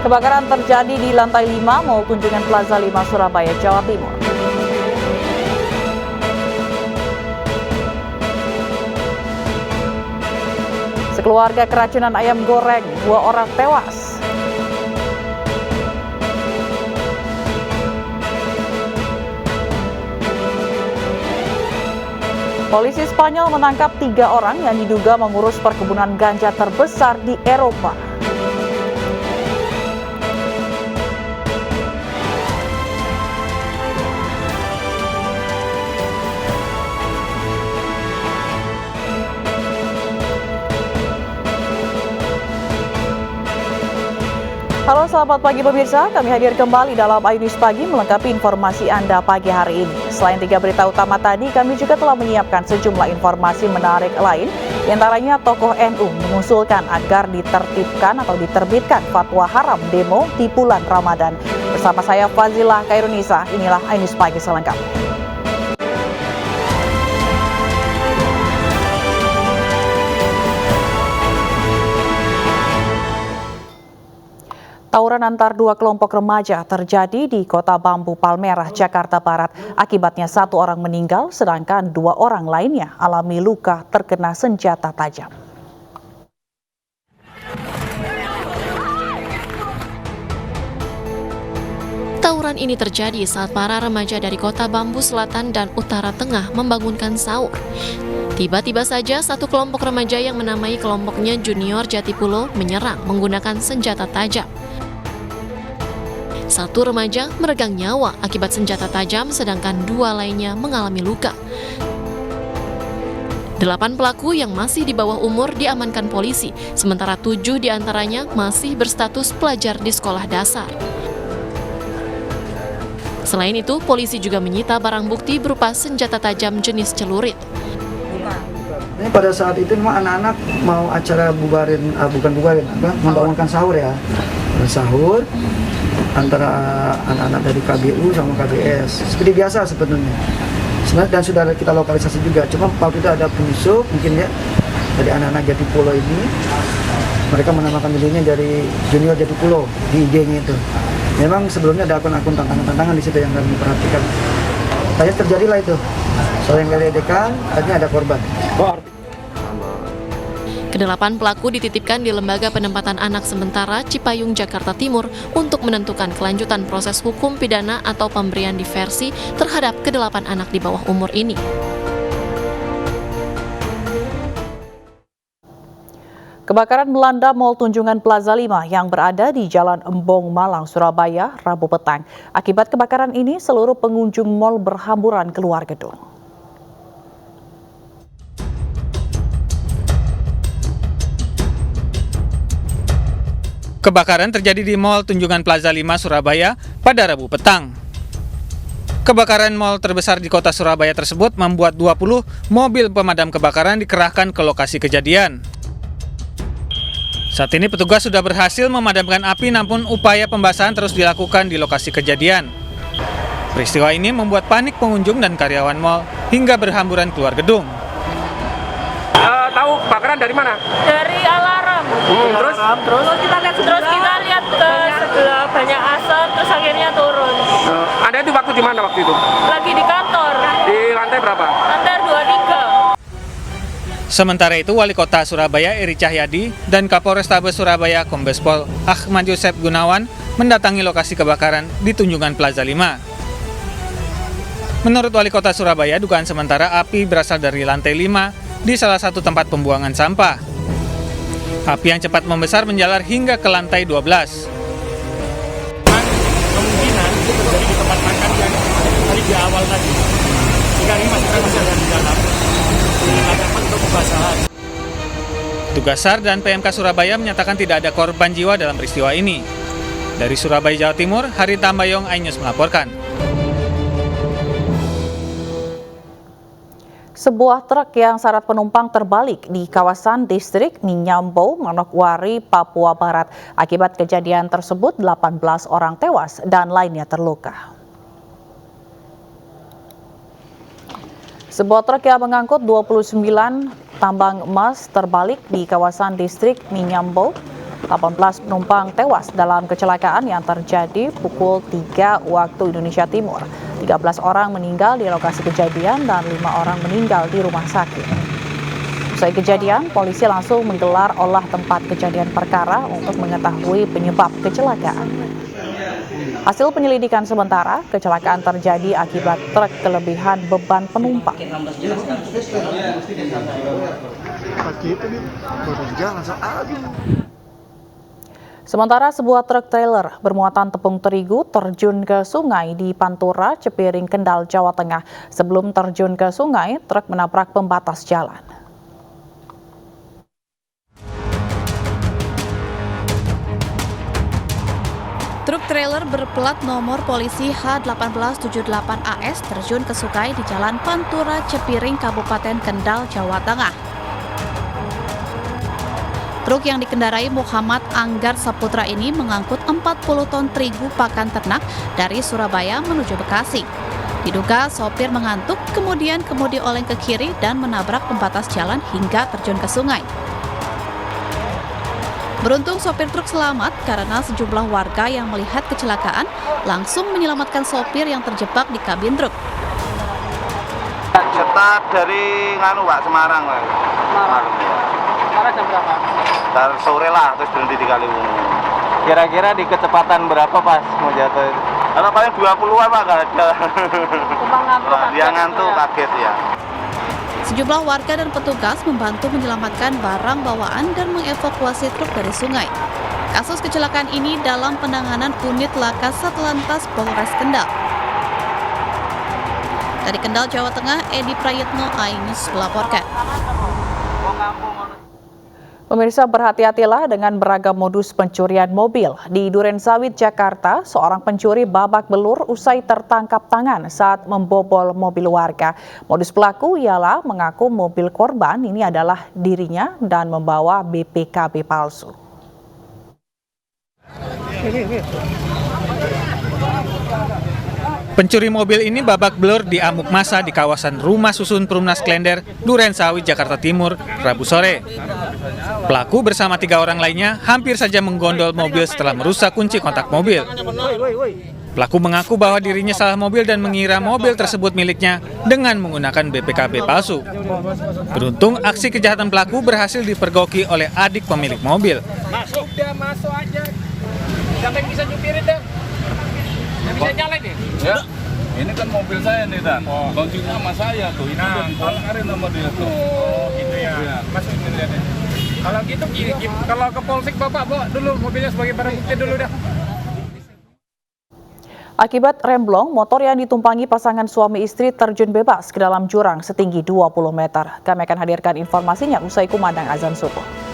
Kebakaran terjadi di lantai 5 Mall Tunjungan Plaza 5 Surabaya, Jawa Timur. Sekeluarga keracunan ayam goreng, 2 orang tewas. Polisi Spanyol menangkap 3 orang yang diduga mengurus perkebunan ganja terbesar di Eropa. Halo selamat pagi pemirsa, kami hadir kembali dalam Ayu News Pagi melengkapi informasi Anda pagi hari ini. Selain 3 berita utama tadi, kami juga telah menyiapkan sejumlah informasi menarik lain. Di antaranya tokoh NU mengusulkan agar ditertibkan atau diterbitkan fatwa haram demo di bulan Ramadan. Bersama saya Fazilah Kairunisa, inilah Ayu News Pagi selengkapnya. Tawuran antar 2 kelompok remaja terjadi di Kota Bambu Palmerah, Jakarta Barat. Akibatnya 1 orang meninggal, sedangkan 2 orang lainnya alami luka terkena senjata tajam. Tawuran ini terjadi saat para remaja dari Kota Bambu Selatan dan Utara Tengah membangunkan sahur. Tiba-tiba saja 1 kelompok remaja yang menamai kelompoknya Junior Jatipulo menyerang menggunakan senjata tajam. 1 remaja meregang nyawa akibat senjata tajam, sedangkan 2 lainnya mengalami luka. 8 pelaku yang masih di bawah umur diamankan polisi, sementara 7 diantaranya masih berstatus pelajar di sekolah dasar. Selain itu, polisi juga menyita barang bukti berupa senjata tajam jenis celurit. Ini pada saat itu memang anak-anak mau acara membangunkan sahur ya. Sahur antara anak-anak dari KBU sama KBS. Seperti biasa sebetulnya. Dan sudah kita lokalisasi juga. Cuma waktu itu ada penyusup mungkin ya dari anak-anak Jatipulo ini. Mereka menamakan dirinya dari Junior Jatipulo di IG-nya itu. Memang sebelumnya ada akun-akun tantangan-tantangan di situ yang kami perhatikan. Tanya terjadilah itu. Saling ngeledekan, akhirnya ada korban. Ke-8 pelaku dititipkan di Lembaga Penempatan Anak Sementara Cipayung, Jakarta Timur untuk menentukan kelanjutan proses hukum pidana atau pemberian diversi terhadap ke-8 anak di bawah umur ini. Kebakaran melanda Mall Tunjungan Plaza 5 yang berada di Jalan Embong, Malang, Surabaya, Rabu petang. Akibat kebakaran ini, seluruh pengunjung mall berhamburan keluar gedung. Kebakaran terjadi di Mall Tunjungan Plaza 5 Surabaya pada Rabu petang. Kebakaran mall terbesar di kota Surabaya tersebut membuat 20 mobil pemadam kebakaran dikerahkan ke lokasi kejadian. Saat ini petugas sudah berhasil memadamkan api, namun upaya pembasahan terus dilakukan di lokasi kejadian. Peristiwa ini membuat panik pengunjung dan karyawan mall hingga berhamburan keluar gedung. Tahu kebakaran dari mana? Dari alarm. Terus kita lihat ke sebelah banyak asap, terus akhirnya turun. Anda itu waktu di mana waktu itu? Lagi di kantor. Di lantai berapa? Lantai 23. Sementara itu, Wali Kota Surabaya Eri Cahyadi dan Kapolrestabes Surabaya Kombes Pol Ahmad Yosef Gunawan mendatangi lokasi kebakaran di Tunjungan Plaza 5. Menurut Wali Kota Surabaya, dugaan sementara api berasal dari lantai 5 di salah satu tempat pembuangan sampah. Api yang cepat membesar menjalar hingga ke lantai 12. Kemungkinan itu terjadi di tempat makan yang tadi di awal tadi. Jika ini masih ada di dalam, ada untuk pembasahan. Tugas SAR dan PMK Surabaya menyatakan tidak ada korban jiwa dalam peristiwa ini. Dari Surabaya, Jawa Timur, Hari Tambayong, Ayu News melaporkan. Sebuah truk yang syarat penumpang terbalik di kawasan distrik Ninyambo, Manokwari, Papua Barat. Akibat kejadian tersebut, 18 orang tewas dan lainnya terluka. Sebuah truk yang mengangkut 29 tambang emas terbalik di kawasan distrik Ninyambo, 18 penumpang tewas dalam kecelakaan yang terjadi pukul 3 waktu Indonesia Timur. 13 orang meninggal di lokasi kejadian dan 5 orang meninggal di rumah sakit. Usai kejadian, polisi langsung menggelar olah tempat kejadian perkara untuk mengetahui penyebab kecelakaan. Hasil penyelidikan sementara, kecelakaan terjadi akibat truk kelebihan beban penumpang. Sementara sebuah truk trailer bermuatan tepung terigu terjun ke sungai di Pantura, Cepiring, Kendal, Jawa Tengah. Sebelum terjun ke sungai, truk menabrak pembatas jalan. Truk trailer berplat nomor polisi H1878AS terjun ke sungai di Jalan Pantura, Cepiring, Kabupaten Kendal, Jawa Tengah. Truk yang dikendarai Muhammad Anggar Saputra ini mengangkut 40 ton terigu pakan ternak dari Surabaya menuju Bekasi. Diduga sopir mengantuk, kemudian kemudi oleng ke kiri dan menabrak pembatas jalan hingga terjun ke sungai. Beruntung sopir truk selamat karena sejumlah warga yang melihat kecelakaan langsung menyelamatkan sopir yang terjebak di kabin truk. Start dari Semarang. Sekarang jam berapa? Dari sore lah, terus berhenti di Kaliwungu. Kira-kira di kecepatan berapa pas mau jatuh? Kalau paling 20-an Pak, nggak ada. Dia ngantuk kaget ya. Sejumlah warga dan petugas membantu menyelamatkan barang bawaan dan mengevakuasi truk dari sungai. Kasus kecelakaan ini dalam penanganan unit laka Satlantas Polres Kendal. Dari Kendal, Jawa Tengah, Edi Prayitno, iNews melaporkan. Pemirsa, berhati-hatilah dengan beragam modus pencurian mobil. Di Durensawit, Jakarta, seorang pencuri babak belur usai tertangkap tangan saat membobol mobil warga. Modus pelaku ialah mengaku mobil korban ini adalah dirinya dan membawa BPKB palsu. Pencuri mobil ini babak belur di amuk massa di kawasan Rumah Susun Perumnas Klender, Durensawit, Jakarta Timur, Rabu sore. Pelaku bersama 3 orang lainnya hampir saja menggondol mobil setelah merusak kunci kontak mobil. Pelaku mengaku bahwa dirinya salah mobil dan mengira mobil tersebut miliknya dengan menggunakan BPKB palsu. Beruntung, aksi kejahatan pelaku berhasil dipergoki oleh adik pemilik mobil. Masuk aja. Siapa yang bisa nyupirin deh? Yang bisa nyalain nih? Ya, ini kan mobil saya nih Dan. Kuncinya sama saya tuh. Ini kemarin sama dia tuh. Oh gitu ya. Masuk ini lihat deh. Kalau gitu, kalau ke Polsek Bapak bawa dulu mobilnya sebagai barang bukti dulu dah. Akibat remblong, motor yang ditumpangi pasangan suami istri terjun bebas ke dalam jurang setinggi 20 meter. Kami akan hadirkan informasinya usai kumandang azan subuh.